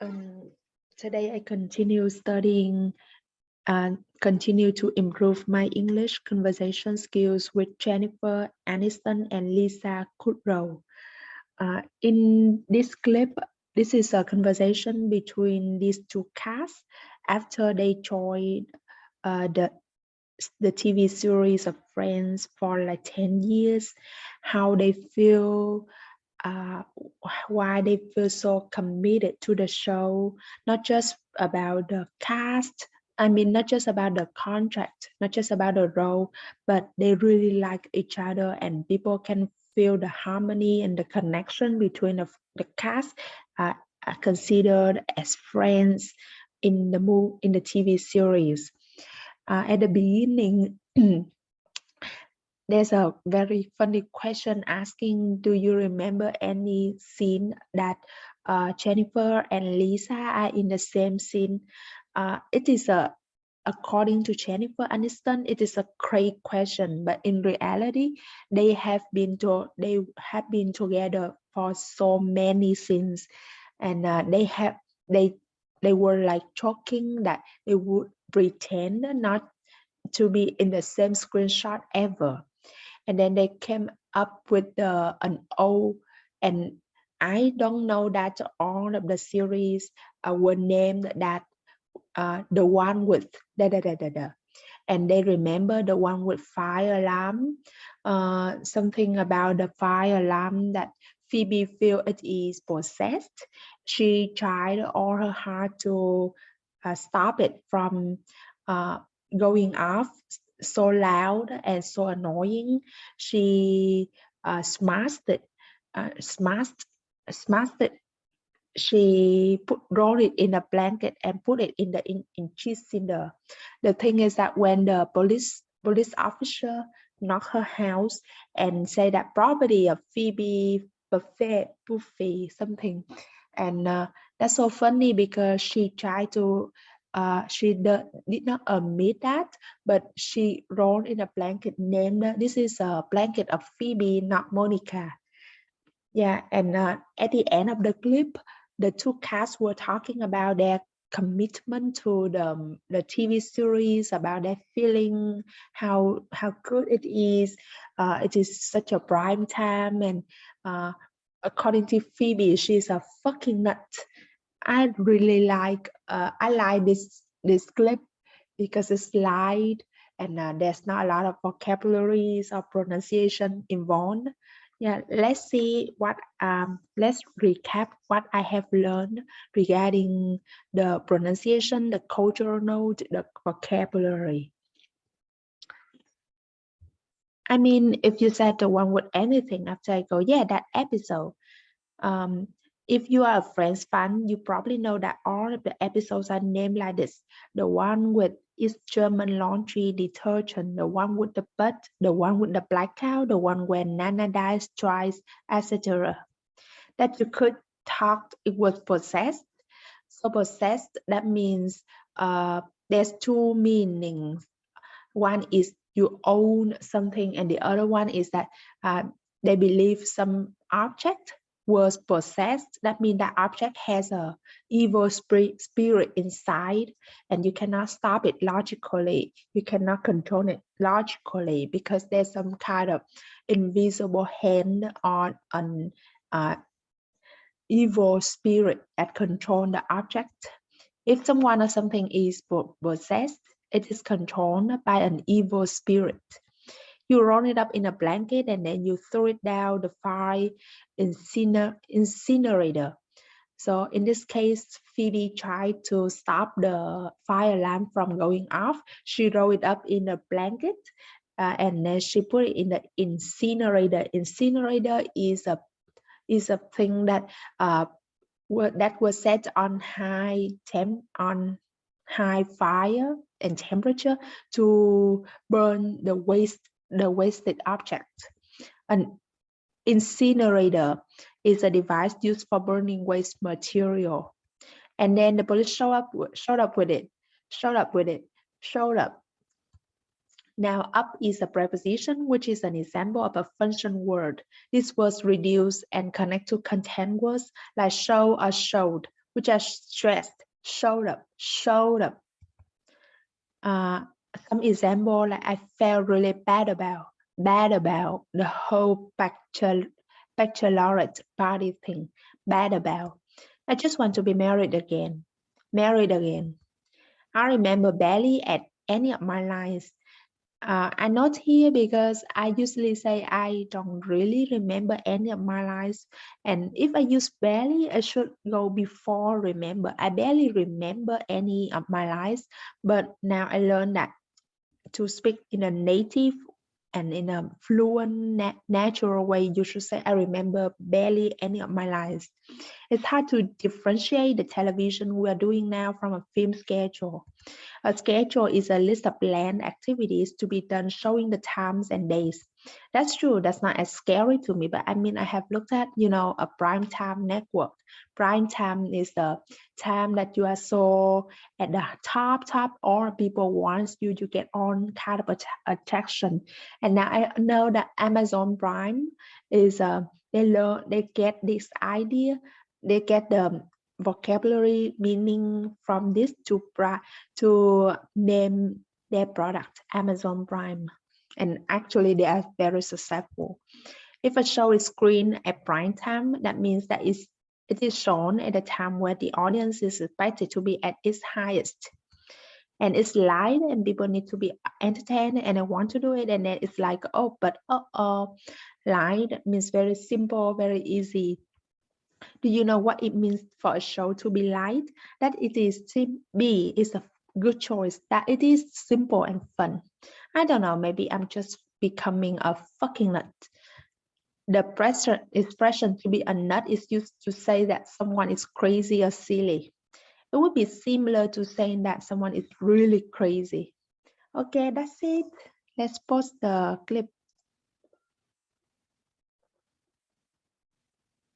Um, Today I continue studying and continue to improve my English conversation skills with Jennifer Aniston and Lisa Kudrow. In this clip, this is a conversation between these two casts after they joined the TV series of Friends for like 10 years, how they feel, uh, why they feel so committed to the show, not just about the cast, not just about the contract, not just about the role, but they really like each other and people can feel the harmony and the connection between the cast are considered as friends in the TV series. At the beginning, there's a very funny question asking, do you remember any scene that Jennifer and Lisa are in the same scene? It is according to Jennifer Aniston, it is a great question, but in reality, they have been together for so many scenes, and they were like joking that they would pretend not to be in the same screenshot ever, and then they came up with an O, and I don't know that all of the series were named that the one with da da da da da, and they remember the one with fire alarm, something about the fire alarm that Phoebe feel it is possessed. She tried all her heart to stop it from uh, going off, so loud and so annoying. She smashed it, smashed, smashed it. She rolled it in a blanket and put it in cheese cinder. The thing is that when the police officer knocked her house and say that property of Phoebe buffet something, and that's so funny because she tried to did not admit that, but she rolled in a blanket named this is a blanket of Phoebe, not Monica. Yeah, and at the end of the clip, the two casts were talking about their commitment to the TV series, about their feeling, how good it is. It is such a prime time, and uh, according to Phoebe, she's a fucking nut. I like this clip because it's light and there's not a lot of vocabularies or pronunciation involved. Yeah, let's recap what I have learned regarding the pronunciation, the cultural note, the vocabulary. If you said the one with anything after I go, yeah, that episode. Um, if you are a Friends fan, you probably know that all of the episodes are named like this. The one with is German laundry detergent, the one with the butt, the one with the black cow, the one where Nana dies twice, etc. That you could talk, it was possessed. So possessed, that means there's two meanings. One is you own something, and the other one is that they believe some object was possessed. That means that object has a evil spirit inside, and you cannot stop it logically. You cannot control it logically because there's some kind of invisible hand or an evil spirit that control the object. If someone or something is possessed, it is controlled by an evil spirit. You roll it up in a blanket and then you throw it down the fire incinerator. So in this case, Phoebe tried to stop the fire alarm from going off. She rolled it up in a blanket and then she put it in the incinerator. Incinerator is a thing that was set on high fire and temperature to burn the wasted object. An incinerator is a device used for burning waste material. And then the police showed up with it. Now, up is a preposition, which is an example of a function word. This was reduced and connect to content words like show or showed, which are stressed, showed up. Some example like I felt really bad about the whole bachelorette party thing. Bad about. I just want to be married again. Married again. I remember barely at any of my lines. I'm not here because I usually say I don't really remember any of my lives. And if I use barely, I should go before remember. I barely remember any of my lives, but now I learned that to speak in a native and in a fluent, natural way, you should say, I remember barely any of my lines. It's hard to differentiate the television we are doing now from a film schedule. A schedule is a list of planned activities to be done showing the times and days. That's true. That's not as scary to me, but I mean, I have looked at, a prime time network. Prime time is the time that you are so at the top, or people wants you to get on kind of attraction. And now I know that Amazon Prime is, they get this idea, they get the vocabulary meaning from this to name their product Amazon Prime, and actually they are very successful. If a show is screened at prime time, that means that it is shown at a time where the audience is expected to be at its highest, and it's live and people need to be entertained and I want to do it, and then it's like, oh, but live means very simple, very easy. Do you know what it means for a show to be light? That it is B is a good choice. That it is simple and fun. I don't know. Maybe I'm just becoming a fucking nut. The expression to be a nut is used to say that someone is crazy or silly. It would be similar to saying that someone is really crazy. Okay, that's it. Let's post the clip.